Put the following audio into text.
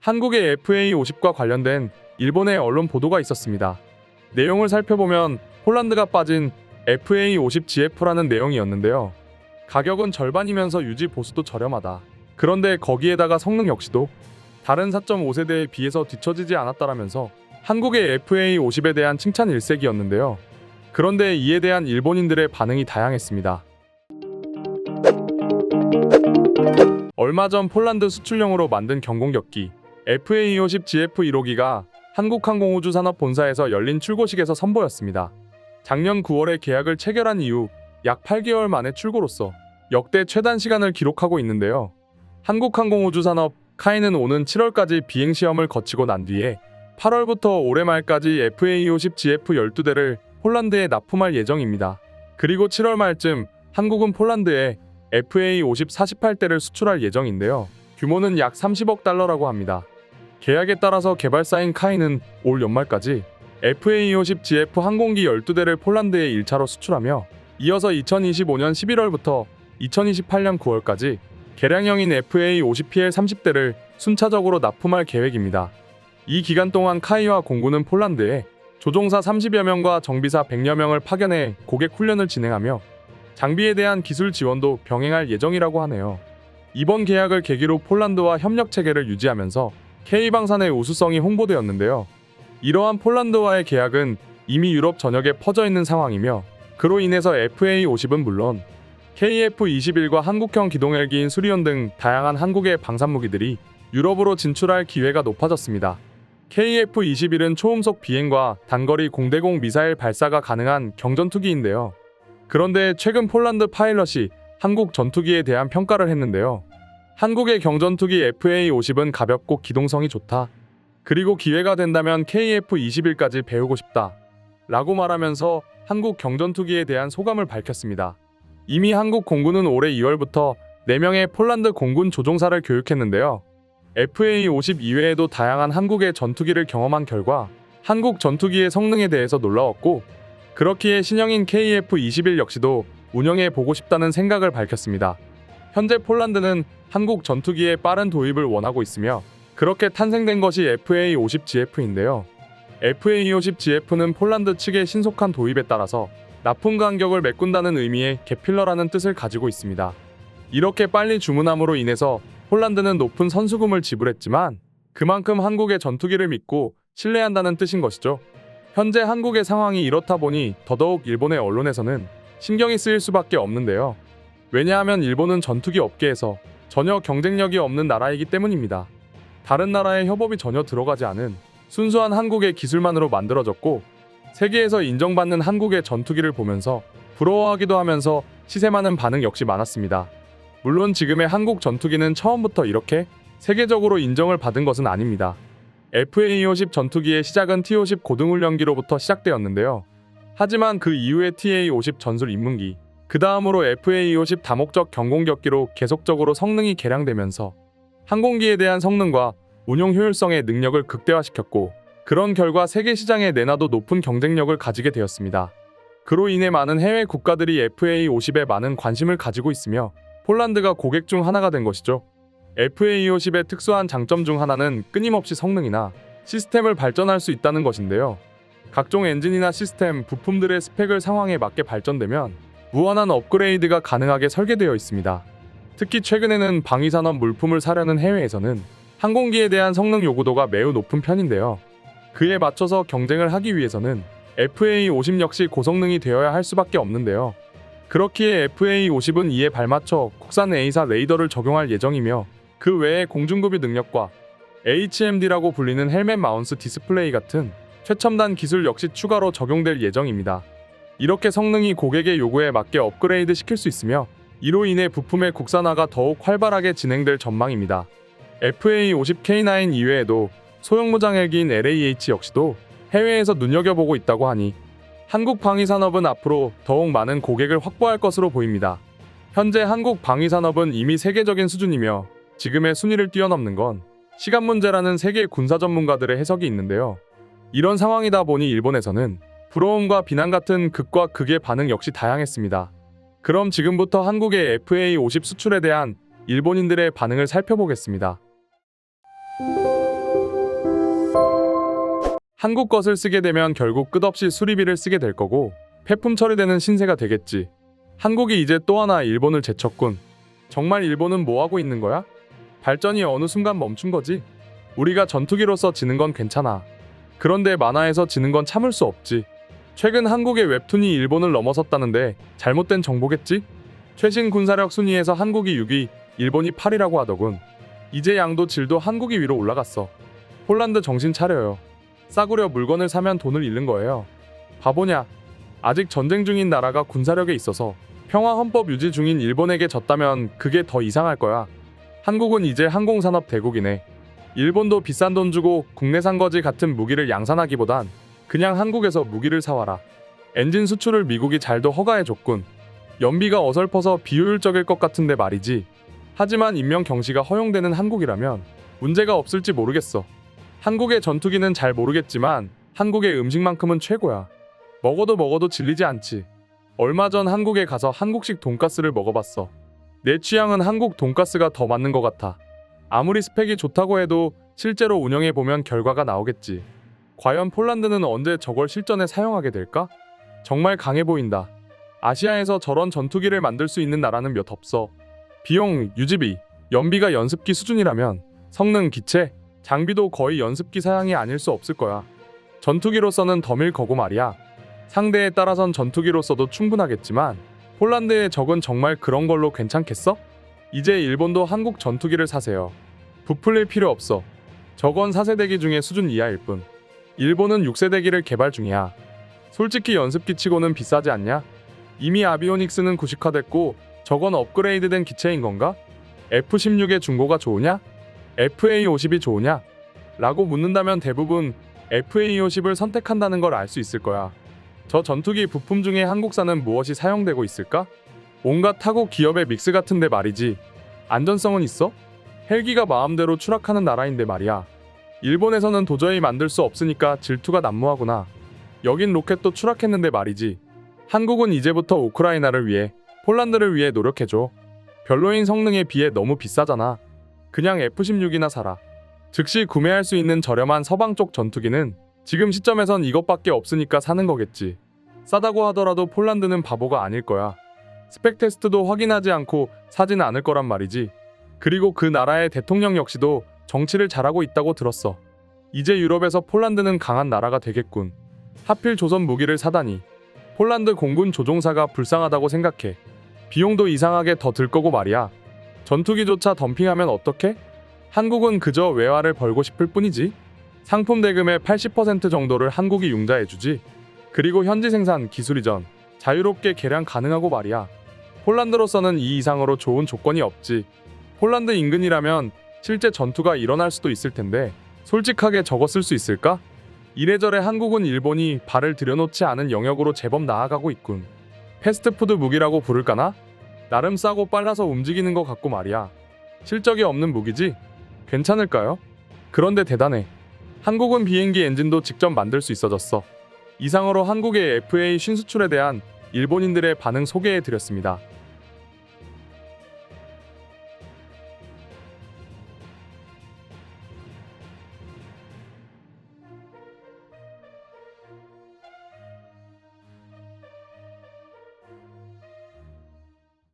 한국의 FA50과 관련된 일본의 언론 보도가 있었습니다. 내용을 살펴보면 폴란드가 빠진 FA50GF라는 내용이었는데요. 가격은 절반이면서 유지 보수도 저렴하다. 그런데 거기에다가 성능 역시도 다른 4.5세대에 비해서 뒤처지지 않았다라면서 한국의 FA50에 대한 칭찬 일색이었는데요. 그런데 이에 대한 일본인들의 반응이 다양했습니다. 얼마 전 폴란드 수출용으로 만든 경공격기 FA50GF1호기가 한국항공우주산업본사에서 열린 출고식에서 선보였습니다. 작년 9월에 계약을 체결한 이후 약 8개월 만에 출고로서 역대 최단 시간을 기록하고 있는데요. 한국항공우주산업 카이는 오는 7월까지 비행시험을 거치고 난 뒤에 8월부터 올해 말까지 FA50GF 12대를 폴란드에 납품할 예정입니다. 그리고 7월 말쯤 한국은 폴란드에 FA50 48대를 수출할 예정인데요. 규모는 약 30억 달러라고 합니다. 계약에 따라서 개발사인 카이는 올 연말까지 FA50GF 항공기 12대를 폴란드에 1차로 수출하며 이어서 2025년 11월부터 2028년 9월까지 개량형인 FA50PL 30대를 순차적으로 납품할 계획입니다. 이 기간 동안 카이와 공군은 폴란드에 조종사 30여 명과 정비사 100여 명을 파견해 고객 훈련을 진행하며 장비에 대한 기술 지원도 병행할 예정이라고 하네요. 이번 계약을 계기로 폴란드와 협력 체계를 유지하면서 K방산의 우수성이 홍보되었는데요. 이러한 폴란드와의 계약은 이미 유럽 전역에 퍼져 있는 상황이며 그로 인해서 FA50은 물론 KF-21과 한국형 기동 헬기인 수리온 등 다양한 한국의 방산무기들이 유럽으로 진출할 기회가 높아졌습니다. KF-21은 초음속 비행과 단거리 공대공 미사일 발사가 가능한 경전투기인데요. 그런데 최근 폴란드 파일럿이 한국 전투기에 대한 평가를 했는데요. 한국의 경전투기 FA50은 가볍고 기동성이 좋다. 그리고 기회가 된다면 KF-21까지 배우고 싶다. 라고 말하면서 한국 경전투기에 대한 소감을 밝혔습니다. 이미 한국 공군은 올해 2월부터 4명의 폴란드 공군 조종사를 교육했는데요. FA50 이외에도 다양한 한국의 전투기를 경험한 결과 한국 전투기의 성능에 대해서 놀라웠고 그렇기에 신형인 KF-21 역시도 운영해 보고 싶다는 생각을 밝혔습니다. 현재 폴란드는 한국 전투기의 빠른 도입을 원하고 있으며 그렇게 탄생된 것이 FA50GF인데요. FA50GF는 폴란드 측의 신속한 도입에 따라서 납품 간격을 메꾼다는 의미의 개필러라는 뜻을 가지고 있습니다. 이렇게 빨리 주문함으로 인해서 폴란드는 높은 선수금을 지불했지만 그만큼 한국의 전투기를 믿고 신뢰한다는 뜻인 것이죠. 현재 한국의 상황이 이렇다 보니 더더욱 일본의 언론에서는 신경이 쓰일 수밖에 없는데요. 왜냐하면 일본은 전투기 업계에서 전혀 경쟁력이 없는 나라이기 때문입니다. 다른 나라의 협업이 전혀 들어가지 않은 순수한 한국의 기술만으로 만들어졌고 세계에서 인정받는 한국의 전투기를 보면서 부러워하기도 하면서 시샘하는 반응 역시 많았습니다. 물론 지금의 한국 전투기는 처음부터 이렇게 세계적으로 인정을 받은 것은 아닙니다. FA50 전투기의 시작은 T50 고등훈련기로부터 시작되었는데요. 하지만 그 이후에 TA50 전술 입문기, 그 다음으로 FA50 다목적 경공격기로 계속적으로 성능이 개량되면서 항공기에 대한 성능과 운용 효율성의 능력을 극대화시켰고 그런 결과 세계 시장에 내놔도 높은 경쟁력을 가지게 되었습니다. 그로 인해 많은 해외 국가들이 FA50에 많은 관심을 가지고 있으며 폴란드가 고객 중 하나가 된 것이죠. FA50의 특수한 장점 중 하나는 끊임없이 성능이나 시스템을 발전할 수 있다는 것인데요. 각종 엔진이나 시스템, 부품들의 스펙을 상황에 맞게 발전되면 무한한 업그레이드가 가능하게 설계되어 있습니다. 특히 최근에는 방위산업 물품을 사려는 해외에서는 항공기에 대한 성능 요구도가 매우 높은 편인데요. 그에 맞춰서 경쟁을 하기 위해서는 FA50 역시 고성능이 되어야 할 수밖에 없는데요. 그렇기에 FA50은 이에 발맞춰 국산 A사 레이더를 적용할 예정이며 그 외에 공중급유 능력과 HMD라고 불리는 헬멧 마운스 디스플레이 같은 최첨단 기술 역시 추가로 적용될 예정입니다. 이렇게 성능이 고객의 요구에 맞게 업그레이드 시킬 수 있으며 이로 인해 부품의 국산화가 더욱 활발하게 진행될 전망입니다. FA50K9 이외에도 소형 무장 헬기인 LAH 역시도 해외에서 눈여겨보고 있다고 하니 한국 방위산업은 앞으로 더욱 많은 고객을 확보할 것으로 보입니다. 현재 한국 방위산업은 이미 세계적인 수준이며 지금의 순위를 뛰어넘는 건 시간 문제라는 세계 군사 전문가들의 해석이 있는데요. 이런 상황이다 보니 일본에서는 부러움과 비난 같은 극과 극의 반응 역시 다양했습니다. 그럼 지금부터 한국의 FA50 수출에 대한 일본인들의 반응을 살펴보겠습니다. 한국 것을 쓰게 되면 결국 끝없이 수리비를 쓰게 될 거고 폐품 처리되는 신세가 되겠지. 한국이 이제 또 하나 일본을 제쳤군. 정말 일본은 뭐 하고 있는 거야? 발전이 어느 순간 멈춘 거지? 우리가 전투기로서 지는 건 괜찮아. 그런데 만화에서 지는 건 참을 수 없지. 최근 한국의 웹툰이 일본을 넘어섰다는데 잘못된 정보겠지? 최신 군사력 순위에서 한국이 6위, 일본이 8위라고 하더군. 이제 양도 질도 한국이 위로 올라갔어. 폴란드 정신 차려요. 싸구려 물건을 사면 돈을 잃는 거예요. 바보냐? 아직 전쟁 중인 나라가 군사력에 있어서 평화 헌법 유지 중인 일본에게 졌다면 그게 더 이상할 거야. 한국은 이제 항공산업 대국이네. 일본도 비싼 돈 주고 국내산 거지 같은 무기를 양산하기보단 그냥 한국에서 무기를 사와라. 엔진 수출을 미국이 잘도 허가해줬군. 연비가 어설퍼서 비효율적일 것 같은데 말이지. 하지만 인명 경시가 허용되는 한국이라면 문제가 없을지 모르겠어. 한국의 전투기는 잘 모르겠지만 한국의 음식만큼은 최고야. 먹어도 질리지 않지. 얼마 전 한국에 가서 한국식 돈가스를 먹어봤어. 내 취향은 한국 돈가스가 더 맞는 것 같아. 아무리 스펙이 좋다고 해도 실제로 운영해보면 결과가 나오겠지. 과연 폴란드는 언제 저걸 실전에 사용하게 될까? 정말 강해 보인다. 아시아에서 저런 전투기를 만들 수 있는 나라는 몇 없어. 비용, 유지비, 연비가 연습기 수준이라면 성능, 기체, 장비도 거의 연습기 사양이 아닐 수 없을 거야. 전투기로서는 덤일 거고 말이야. 상대에 따라선 전투기로서도 충분하겠지만 폴란드의 적은 정말 그런 걸로 괜찮겠어? 이제 일본도 한국 전투기를 사세요. 부풀릴 필요 없어. 저건 4세대기 중에 수준 이하일 뿐. 일본은 6세대기를 개발 중이야. 솔직히 연습기 치고는 비싸지 않냐? 이미 아비오닉스는 구식화됐고 저건 업그레이드된 기체인 건가? F-16의 중고가 좋으냐? FA-50이 좋으냐? 라고 묻는다면 대부분 FA-50을 선택한다는 걸 알 수 있을 거야. 저 전투기 부품 중에 한국산은 무엇이 사용되고 있을까? 온갖 타국 기업의 믹스 같은데 말이지. 안전성은 있어? 헬기가 마음대로 추락하는 나라인데 말이야. 일본에서는 도저히 만들 수 없으니까 질투가 난무하구나. 여긴 로켓도 추락했는데 말이지. 한국은 이제부터 우크라이나를 위해, 폴란드를 위해 노력해줘. 별로인 성능에 비해 너무 비싸잖아. 그냥 F-16이나 사라. 즉시 구매할 수 있는 저렴한 서방 쪽 전투기는 지금 시점에선 이것밖에 없으니까 사는 거겠지. 싸다고 하더라도 폴란드는 바보가 아닐 거야. 스펙 테스트도 확인하지 않고 사지는 않을 거란 말이지. 그리고 그 나라의 대통령 역시도 정치를 잘하고 있다고 들었어. 이제 유럽에서 폴란드는 강한 나라가 되겠군. 하필 조선 무기를 사다니. 폴란드 공군 조종사가 불쌍하다고 생각해. 비용도 이상하게 더 들 거고 말이야. 전투기조차 덤핑하면 어떡해? 한국은 그저 외화를 벌고 싶을 뿐이지. 상품 대금의 80% 정도를 한국이 융자해주지. 그리고 현지 생산, 기술 이전, 자유롭게 개량 가능하고 말이야. 폴란드로서는 이 이상으로 좋은 조건이 없지. 폴란드 인근이라면 실제 전투가 일어날 수도 있을 텐데 솔직하게 저거 쓸 수 있을까? 이래저래 한국은 일본이 발을 들여놓지 않은 영역으로 제법 나아가고 있군. 패스트푸드 무기라고 부를까나? 나름 싸고 빨라서 움직이는 것 같고 말이야. 실적이 없는 무기지? 괜찮을까요? 그런데 대단해. 한국은 비행기 엔진도 직접 만들 수 있어졌어. 이상으로 한국의 FA 신수출에 대한 일본인들의 반응 소개해드렸습니다.